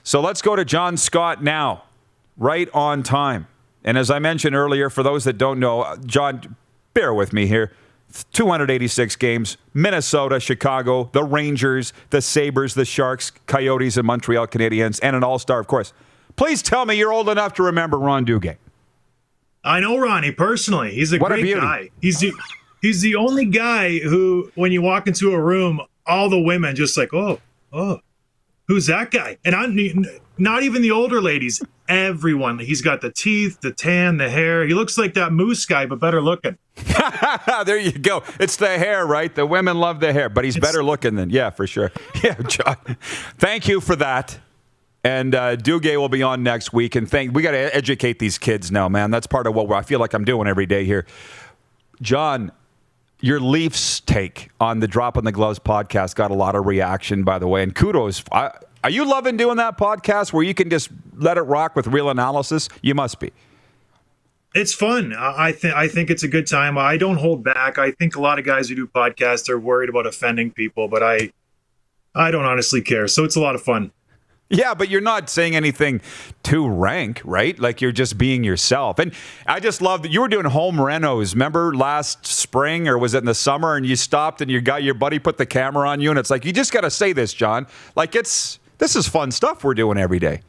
So let's go to John Scott now, right on time. And as I mentioned earlier, for those that don't know, John, bear with me here. 286 games, Minnesota, Chicago, the Rangers, the Sabres, the Sharks, Coyotes, and Montreal Canadiens, and an all-star, of course. Please tell me you're old enough to remember Ron Duguay. I know Ronnie personally. He's a great guy. He's the only guy who, when you walk into a room, all the women just like, oh, who's that guy? And I'm not even the older ladies. Everyone. He's got the teeth, the tan, the hair. He looks like that Moose guy, but better looking. There you go. It's the hair, right? The women love the hair, but he's better looking than, yeah, for sure. Yeah, John. Thank you for that. And Duguay will be on next week. And we got to educate these kids now, man. That's part of what I feel like I'm doing every day here. John, your Leafs take on the Drop on the Gloves podcast got a lot of reaction, by the way. And kudos. Are you loving doing that podcast where you can just let it rock with real analysis? You must be. It's fun. I think it's a good time. I don't hold back. I think a lot of guys who do podcasts are worried about offending people, but I don't honestly care. So it's a lot of fun. Yeah, but you're not saying anything too rank, right? Like you're just being yourself. And I just love that you were doing home renos. Remember last spring, or was it in the summer, and you stopped and your buddy put the camera on you, and it's like, you just got to say this, John. Like this is fun stuff we're doing every day.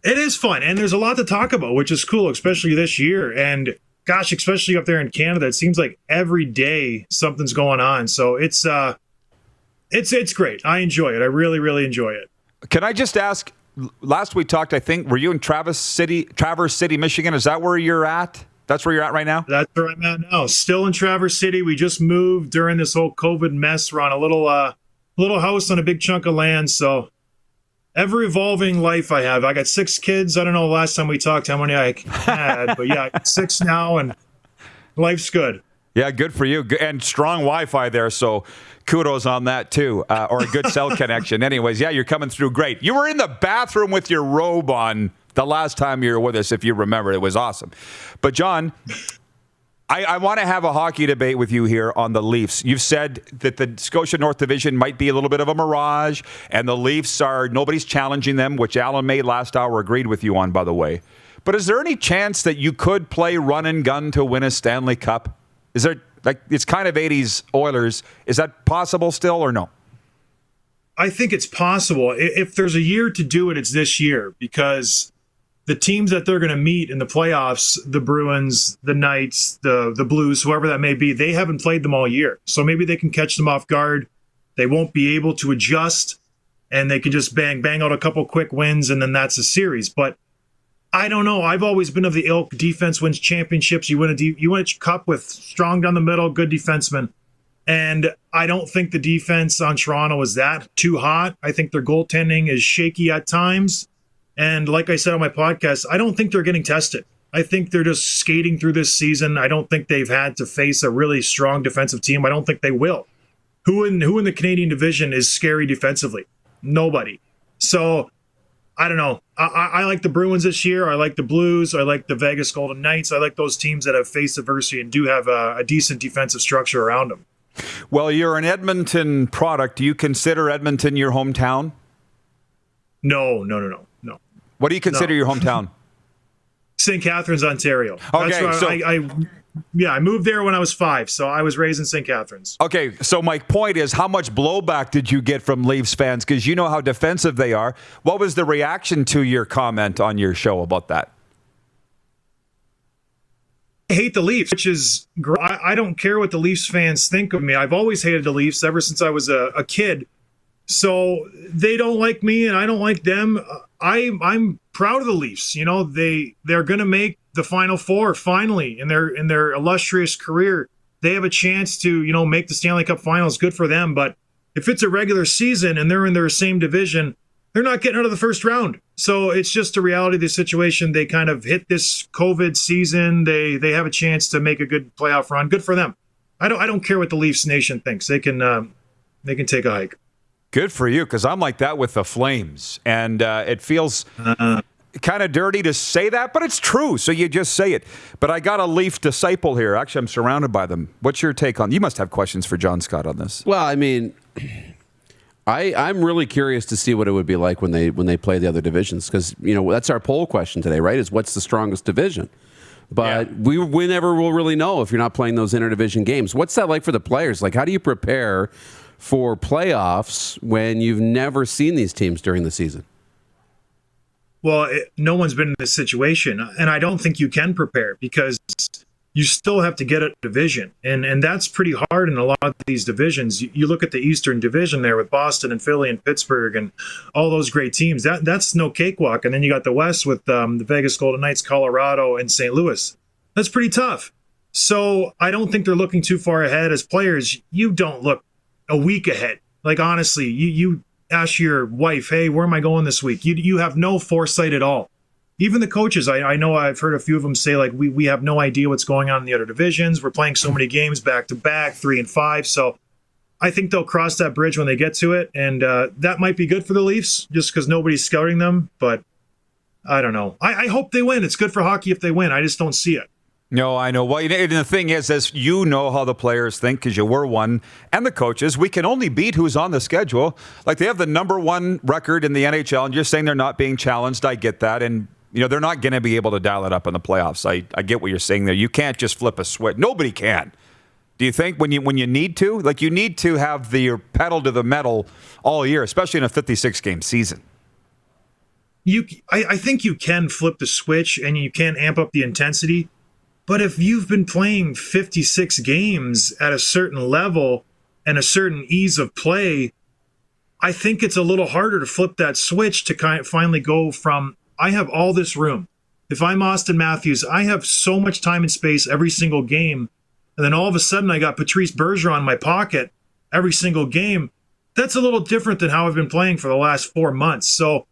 It is fun, and there's a lot to talk about, which is cool, especially this year. And gosh, especially up there in Canada, it seems like every day something's going on. So it's great. I enjoy it. I really, really enjoy it. Can I just ask, last we talked, I think, were you in Traverse City, Michigan? Is that where you're at? That's where you're at right now? That's where I'm at now. Still in Traverse City. We just moved during this whole COVID mess. We're on a little house on a big chunk of land. So ever evolving life I have. I got 6 kids. I don't know last time we talked how many I had, but yeah, I got 6 now, and life's good. Yeah, good for you. And strong Wi-Fi there, so kudos on that too, or a good cell connection. Anyways, yeah, you're coming through great. You were in the bathroom with your robe on the last time you were with us, if you remember. It was awesome. But John, I want to have a hockey debate with you here on the Leafs. You've said that the Scotia North Division might be a little bit of a mirage, and the Leafs nobody's challenging them, which Alan May last hour agreed with you on, by the way. But is there any chance that you could play run and gun to win a Stanley Cup? Is there, like, it's kind of 80s Oilers. Is that possible still or no? I think it's possible. If there's a year to do it, it's this year, because the teams that they're going to meet in the playoffs, the Bruins, the Knights, the Blues, whoever that may be, they haven't played them all year. So maybe they can catch them off guard. They won't be able to adjust, and they can just bang out a couple quick wins, and then that's a series. But I don't know. I've always been of the ilk. Defense wins championships. You win a cup with strong down the middle, good defensemen. And I don't think the defense on Toronto is that too hot. I think their goaltending is shaky at times. And like I said on my podcast, I don't think they're getting tested. I think they're just skating through this season. I don't think they've had to face a really strong defensive team. I don't think they will. Who in the Canadian division is scary defensively? Nobody. So I don't know. I like the Bruins this year. I like the Blues. I like the Vegas Golden Knights. I like those teams that have faced adversity and do have a decent defensive structure around them. Well, you're an Edmonton product. Do you consider Edmonton your hometown? No. What do you consider your hometown? St. Catharines, Ontario. Okay, I moved there when I was 5, so I was raised in St. Catharines. Okay, so my point is, how much blowback did you get from Leafs fans? Because you know how defensive they are. What was the reaction to your comment on your show about that? I hate the Leafs, which is I don't care what the Leafs fans think of me. I've always hated the Leafs ever since I was a kid. So they don't like me and I don't like them. I'm proud of the Leafs. You know, they're going to make the Final Four finally in their illustrious career. They have a chance to, you know, make the Stanley Cup Finals. Good for them. But if it's a regular season and they're in their same division, they're not getting out of the first round. So it's just a reality of the situation. They kind of hit this COVID season. They have a chance to make a good playoff run. Good for them. I don't care what the Leafs Nation thinks. They can take a hike. Good for you, because I'm like that with the Flames. And it feels kind of dirty to say that, but it's true. So you just say it. But I got a Leaf disciple here. Actually, I'm surrounded by them. What's your take on? You must have questions for John Scott on this. Well, I mean, I'm really curious to see what it would be like when they play the other divisions, because that's our poll question today, right? Is what's the strongest division? But we never will really know if you're not playing those interdivision games. What's that like for the players? Like, how do you prepare for playoffs when you've never seen these teams during the season? Well, no one's been in this situation, and I don't think you can prepare because you still have to get a division, and that's pretty hard in a lot of these divisions. You look at the Eastern Division there with Boston and Philly and Pittsburgh and all those great teams. That's no cakewalk. And then you got the West with the Vegas Golden Knights, Colorado, and St. Louis. That's pretty tough. So I don't think they're looking too far ahead. As players, you don't look a week ahead. Like, honestly, you ask your wife, hey, where am I going this week? You have no foresight at all. Even the coaches, I know I've heard a few of them say, like, we have no idea what's going on in the other divisions. We're playing so many games back to back, 3 and 5. So I think they'll cross that bridge when they get to it. And that might be good for the Leafs just because nobody's scouting them. But I don't know. I hope they win. It's good for hockey if they win. I just don't see it. No, I know. Well, and the thing is, as you know how the players think, because you were one, and the coaches, we can only beat who's on the schedule. Like, they have the number 1 record in the NHL, and you're saying they're not being challenged. I get that. And they're not going to be able to dial it up in the playoffs. I get what you're saying there. You can't just flip a switch. Nobody can. Do you think when you need to? Like, you need to have your pedal to the metal all year, especially in a 56-game season. I think you can flip the switch and you can amp up the intensity. But if you've been playing 56 games at a certain level and a certain ease of play, I think it's a little harder to flip that switch to finally go from, I have all this room. If I'm Austin Matthews, I have so much time and space every single game. And then all of a sudden I got Patrice Bergeron in my pocket every single game. That's a little different than how I've been playing for the last 4 months. So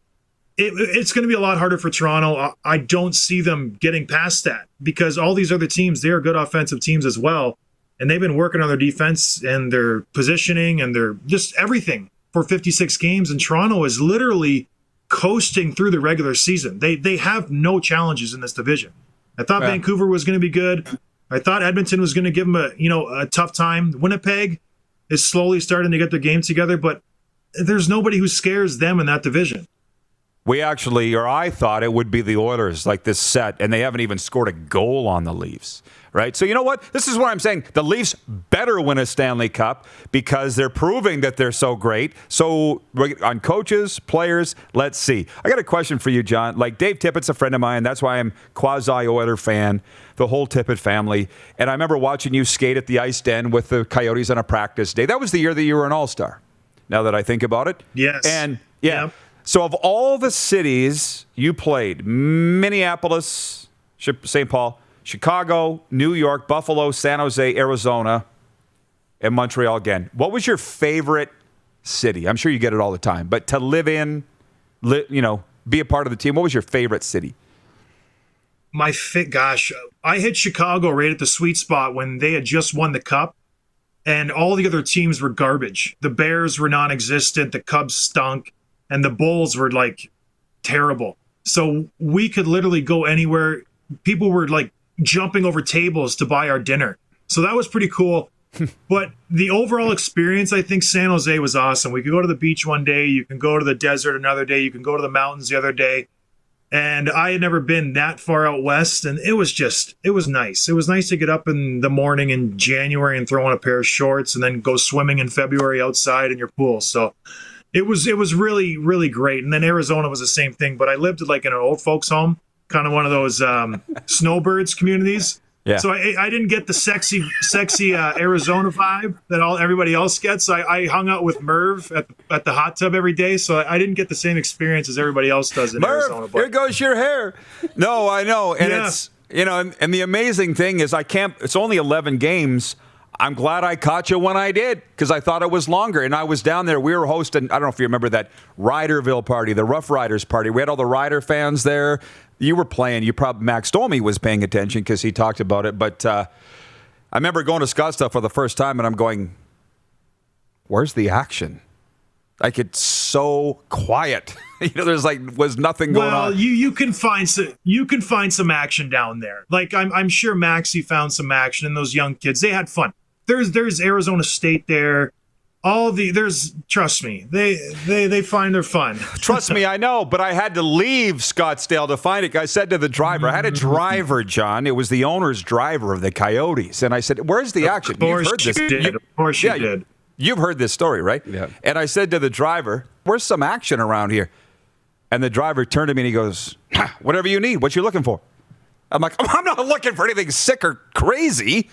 it's going to be a lot harder for Toronto. I don't see them getting past that because all these other teams, they are good offensive teams as well. And they've been working on their defense and their positioning and their just everything for 56 games. And Toronto is literally coasting through the regular season. They have no challenges in this division. I thought Vancouver was going to be good. I thought Edmonton was going to give them a tough time. Winnipeg is slowly starting to get their game together, but there's nobody who scares them in that division. We actually, or I thought it would be the Oilers, like this set, and they haven't even scored a goal on the Leafs, right? So you know what? This is what I'm saying. The Leafs better win a Stanley Cup because they're proving that they're so great. So on coaches, players, let's see. I got a question for you, John. Like, Dave Tippett's a friend of mine. That's why I'm quasi-Oiler fan, the whole Tippett family. And I remember watching you skate at the Ice Den with the Coyotes on a practice day. That was the year that you were an All-Star, now that I think about it. Yes. And, yeah. So of all the cities you played, Minneapolis, St. Paul, Chicago, New York, Buffalo, San Jose, Arizona, and Montreal again, what was your favorite city? I'm sure you get it all the time, but to live in, be a part of the team, what was your favorite city? Gosh, I hit Chicago right at the sweet spot when they had just won the Cup, and all the other teams were garbage. The Bears were non-existent, the Cubs stunk, and the Bulls were like terrible. So we could literally go anywhere. People were like jumping over tables to buy our dinner. So that was pretty cool. But the overall experience, I think San Jose was awesome. We could go to the beach one day. You can go to the desert another day. You can go to the mountains the other day. And I had never been that far out west. And it was nice. It was nice to get up in the morning in January and throw on a pair of shorts and then go swimming in February outside in your pool. So it was really, really great. And then Arizona was the same thing. But I lived like in an old folks home, kind of one of those snowbirds communities. Yeah. So I didn't get the sexy Arizona vibe that everybody else gets. I hung out with Merv at the hot tub every day, so I didn't get the same experience as everybody else does in Arizona. But here goes your hair. No, I know, and it's and the amazing thing is it's only 11 games. I'm glad I caught you when I did because I thought it was longer. And I was down there. We were hosting, I don't know if you remember that Riderville party, the Rough Riders party. We had all the Rider fans there. You were playing. Max Domi was paying attention because he talked about it. But I remember going to Scottsdale for the first time, and I'm going, where's the action? Like, it's so quiet. There's was nothing going on. Well, you can find some action down there. Like I'm sure Maxie found some action, and those young kids, they had fun. There's Arizona State there. trust me, they find their fun. Trust me, I know, but I had to leave Scottsdale to find it. I said to the driver, I had a driver, John. It was the owner's driver of the Coyotes. And I said, where's the action? Of course you did. Of course you did. You've heard this story, right? Yeah. And I said to the driver, where's some action around here? And the driver turned to me and he goes, whatever you need, what you looking for? I'm like, I'm not looking for anything sick or crazy.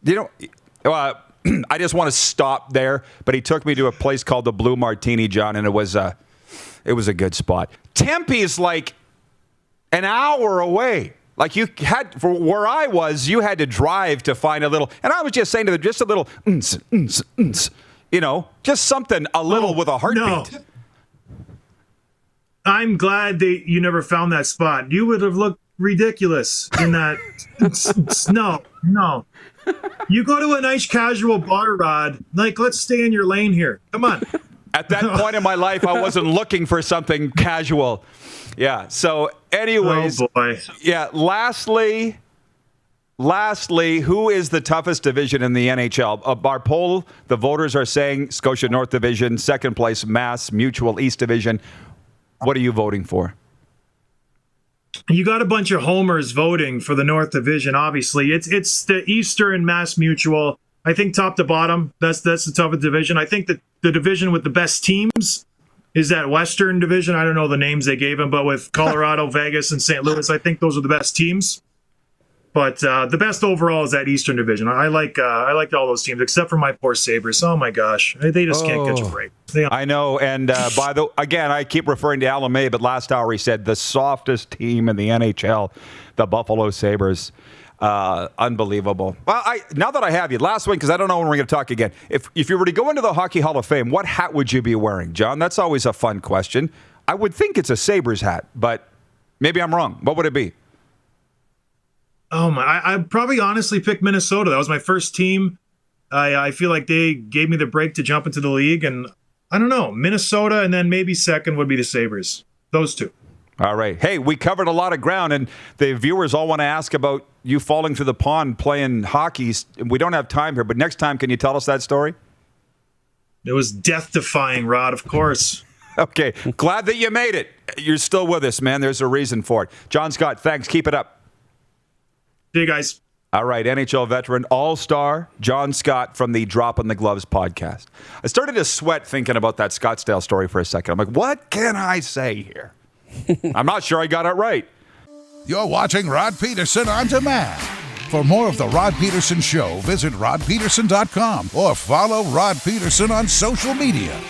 I just want to stop there. But he took me to a place called the Blue Martini, John, and it was a good spot. Tempe is like an hour away. Like you had, for where I was, you had to drive to find a little. And I was just saying to them, just a little, just something a little with a heartbeat. No. I'm glad that you never found that spot. You would have looked ridiculous in that. No. You go to a nice casual bar, Rod. Like, let's stay in your lane here. Come on. At that point in my life, I wasn't looking for something casual. Yeah. So, anyways. Oh, boy. Yeah. Lastly, who is the toughest division in the NHL? Our poll, the voters are saying Scotia North Division, second place, Mass Mutual East Division. What are you voting for? You got a bunch of homers voting for the North Division, obviously. It's the Eastern Mass Mutual. I think top to bottom, that's the toughest division. I think that the division with the best teams is that Western Division. I don't know the names they gave them, but with Colorado, Vegas, and St. Louis, I think those are the best teams. But the best overall is that Eastern Division. I like all those teams, except for my poor Sabres. Oh, my gosh. They just can't catch a break. I know. And again, I keep referring to Alan May, but last hour he said the softest team in the NHL, the Buffalo Sabres. Unbelievable. Well, now that I have you, last one, because I don't know when we're going to talk again. If you were to go into the Hockey Hall of Fame, what hat would you be wearing, John? That's always a fun question. I would think it's a Sabres hat, but maybe I'm wrong. What would it be? Oh my! I'd probably honestly pick Minnesota. That was my first team. I feel like they gave me the break to jump into the league, and I don't know, Minnesota, and then maybe second would be the Sabres. Those two. All right. Hey, we covered a lot of ground, and the viewers all want to ask about you falling through the pond playing hockey. We don't have time here, but next time, can you tell us that story? It was death-defying, Rod, of course. Okay. Glad that you made it. You're still with us, man. There's a reason for it. John Scott, thanks. Keep it up. See you guys. All right, NHL veteran, all-star, John Scott from the Drop in the Gloves podcast. I started to sweat thinking about that Scottsdale story for a second. I'm like, what can I say here? I'm not sure I got it right. You're watching Rod Pedersen On Demand. For more of The Rod Pedersen Show, visit rodpedersen.com or follow Rod Pedersen on social media.